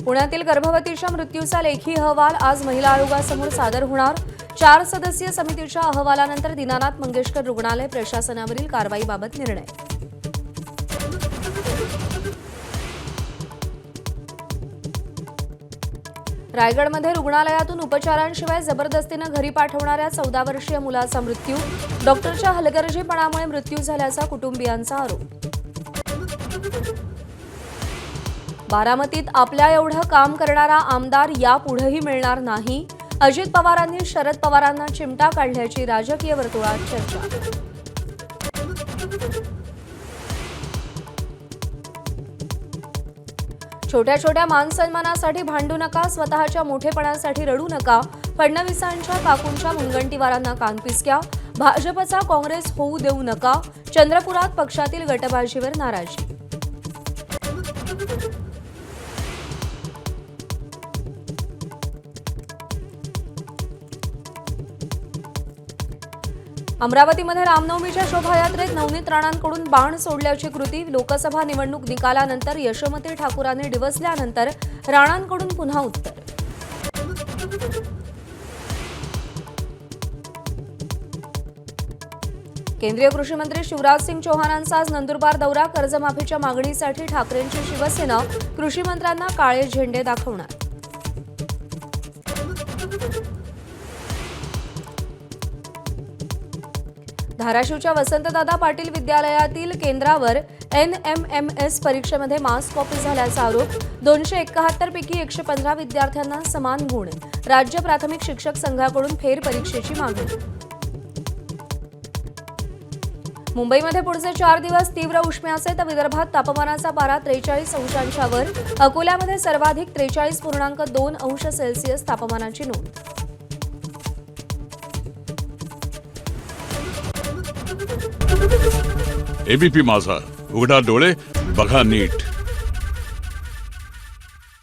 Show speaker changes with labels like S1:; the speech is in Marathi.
S1: पुण्यातील गर्भवतीच्या मृत्यूचा लेखी अहवाल आज महिला आयोगासमोर सादर होणार। 4 सदस्यीय समितीच्या अहवालानंतर दीनानाथ मंगेशकर रुग्णालय प्रशासनावरील कारवाईबाबत निर्णय। रायगडमध्ये रुग्णालयातून उपचारांशिवाय जबरदस्तीने घरी पाठवणाऱ्या 14 वर्षीय मुलाचा मृत्यू। डॉक्टरच्या हलगर्जीपणामुळे मृत्यू झाल्याचा कुटुंबियांचा आरोप। बारामतीत आपल्या एवढं काम करणारा आमदार यापुढेही मिळणार नाही। अजित पवारांनी शरद पवारांना चिमटा काढल्याची राजकीय वर्तुळात चर्चा। छोट्या छोट्या मानसन्मानासाठी भांडू नका, स्वतःच्या मोठेपणासाठी रडू नका। फडणवीसांच्या काकूंच्या मुनगंटीवारांना कानपिसक्या। भाजपचा काँग्रेस होऊ देऊ नका। चंद्रपुरात पक्षातील गटबाजीवर नाराजी। अमरावतीमध्ये रामनवमीच्या शोभायात्रेत नवनीत राणांकडून बाण सोडल्याची कृती। लोकसभा निवडणूक निकालानंतर यशोमती ठाकूरांनी डिवचल्यानंतर राणांकडून पुन्हा उत्तर। केंद्रीय कृषी मंत्री शिवराज सिंग चौहानांचा आज नंदुरबार दौरा। कर्जमाफीच्या मागणीसाठी ठाकरेंची शिवसेना कृषी मंत्र्यांना काळे झेंडे दाखवणार। धाराशिवच्या वसंतदादा पाटील विद्यालयातील केंद्रावर NMMS परीक्षेमध्ये मास कॉपी झाल्याचा आरोप। 271 पैकी 115 विद्यार्थ्यांना समान गुण। राज्य प्राथमिक शिक्षक संघाकडून फेरपरीक्षेची मागणी। मुंबईमध्ये पुढचे 4 दिवस तीव्र उष्म्याचे तर विदर्भात तापमानाचा पारा 43 अंशांच्या वर। अकोल्यामध्ये सर्वाधिक 43.2 अंश सेल्सिअस तापमानाची नोंद।
S2: एबीपी माझा, उघडा डोळे बघा नीट।